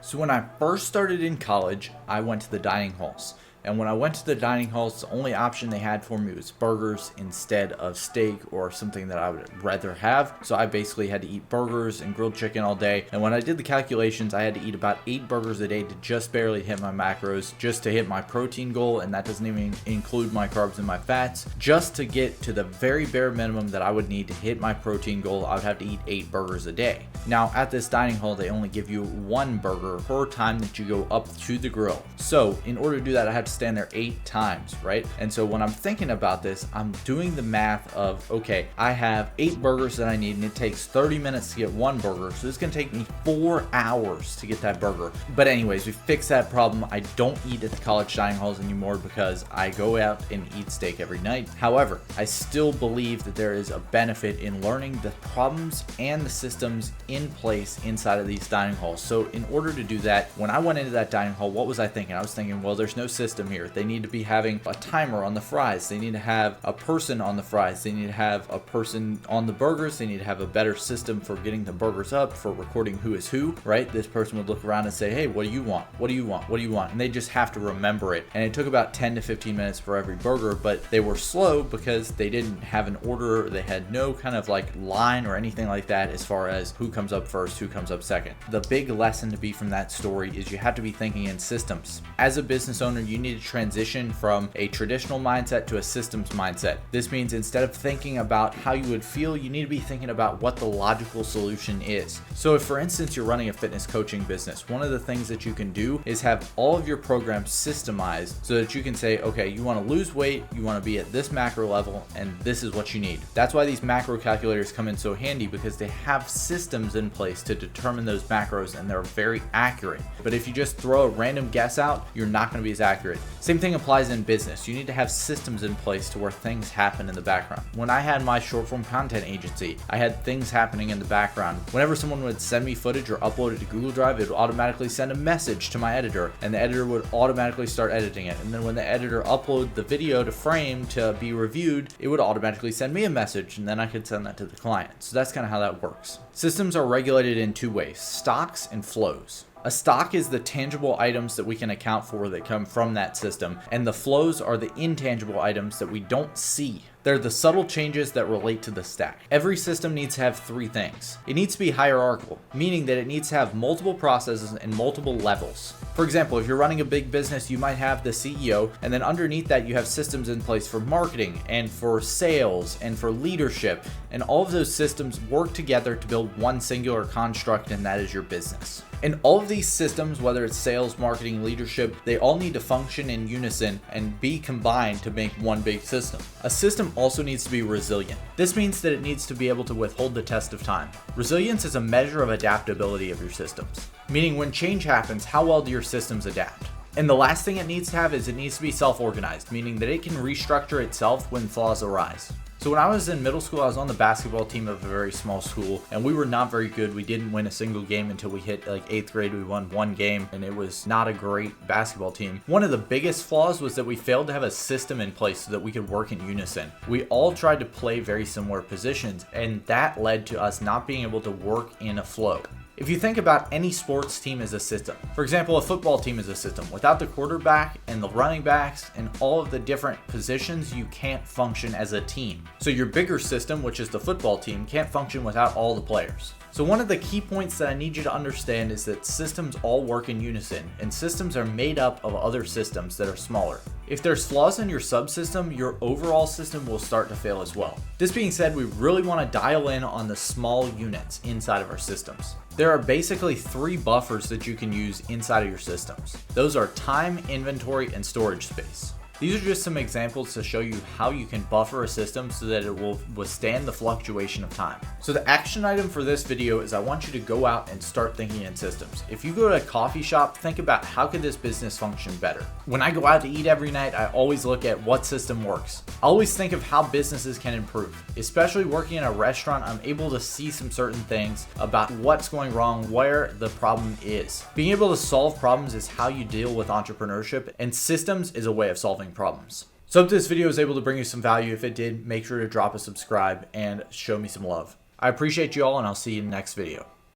So when I first started in college, I went to the dining halls. And when I went to the dining halls, the only option they had for me was burgers instead of steak or something that I would rather have. So I basically had to eat burgers and grilled chicken all day. And when I did the calculations, I had to eat about 8 burgers a day to just barely hit my macros, just to hit my protein goal. And that doesn't even include my carbs and my fats. Just to get to the very bare minimum that I would need to hit my protein goal, I would have to eat 8 burgers a day. Now at this dining hall, they only give you 1 burger per time that you go up to the grill. So in order to do that, I have to stand there 8 times, right? And so when I'm thinking about this, I'm doing the math of, okay, I have 8 burgers that I need and it takes 30 minutes to get 1 burger. So it's gonna take me 4 hours to get that burger. But anyways, we fixed that problem. I don't eat at the college dining halls anymore because I go out and eat steak every night. However, I still believe that there is a benefit in learning the problems and the systems in place inside of these dining halls. So in order to do that, when I went into that dining hall, what was I thinking? I was thinking, well, there's no system here. They need to be having a timer on the fries. They need to have a person on the fries. They need to have a person on the burgers. They need to have a better system for getting the burgers up, for recording who is who, right? This person would look around and say, hey, what do you want? What do you want? What do you want? And they just have to remember it. And it took about 10 to 15 minutes for every burger, but they were slow because they didn't have an order. They had no kind of like line or anything like that as far as who comes up first, who comes up second. The big lesson to be from that story is you have to be thinking in systems. As a business owner, you need to transition from a traditional mindset to a systems mindset. This means instead of thinking about how you would feel, you need to be thinking about what the logical solution is. So if, for instance, you're running a fitness coaching business, one of the things that you can do is have all of your programs systemized so that you can say, okay, you want to lose weight, you want to be at this macro level, and this is what you need. That's why these macro calculators come in so handy, because they have systems in place to determine those macros, and they're very accurate. But if you just throw a random guess out, you're not going to be as accurate. Same thing applies in business. You need to have systems in place to where things happen in the background. When I had my short form content agency, I had things happening in the background. Whenever someone would send me footage or upload it to Google Drive, it would automatically send a message to my editor, and the editor would automatically start editing it. And then when the editor uploaded the video to Frame to be reviewed, it would automatically send me a message, and then I could send that to the client. So that's kind of how that works. Systems are regulated in 2 ways: stocks and flows. A stock is the tangible items that we can account for that come from that system, and the flows are the intangible items that we don't see. They're the subtle changes that relate to the stack. Every system needs to have 3 things. It needs to be hierarchical, meaning that it needs to have multiple processes and multiple levels. For example, if you're running a big business, you might have the CEO, and then underneath that you have systems in place for marketing and for sales and for leadership, and all of those systems work together to build one singular construct, and that is your business. And all of these systems, whether it's sales, marketing, leadership, they all need to function in unison and be combined to make one big system. A system also needs to be resilient. This means that it needs to be able to withhold the test of time. Resilience is a measure of adaptability of your systems, meaning when change happens, how well do your systems adapt? And the last thing it needs to have is it needs to be self-organized, meaning that it can restructure itself when flaws arise. So when I was in middle school, I was on the basketball team of a very small school, and we were not very good. We didn't win a single game until we hit like 8th grade. We won 1 game, and it was not a great basketball team. One of the biggest flaws was that we failed to have a system in place so that we could work in unison. We all tried to play very similar positions, and that led to us not being able to work in a flow. If you think about any sports team as a system, for example, a football team is a system. Without the quarterback and the running backs and all of the different positions, you can't function as a team. So your bigger system, which is the football team, can't function without all the players. So one of the key points that I need you to understand is that systems all work in unison, and systems are made up of other systems that are smaller. If there's flaws in your subsystem, your overall system will start to fail as well. This being said, we really want to dial in on the small units inside of our systems. There are basically 3 buffers that you can use inside of your systems. Those are time, inventory, and storage space. These are just some examples to show you how you can buffer a system so that it will withstand the fluctuation of time. So the action item for this video is I want you to go out and start thinking in systems. If you go to a coffee shop, think about how could this business function better. When I go out to eat every night, I always look at what system works. I always think of how businesses can improve. Especially working in a restaurant, I'm able to see some certain things about what's going wrong, where the problem is. Being able to solve problems is how you deal with entrepreneurship, and systems is a way of solving problems. So if this video was able to bring you some value, if it did, make sure to drop a subscribe and show me some love. I appreciate you all, and I'll see you in the next video.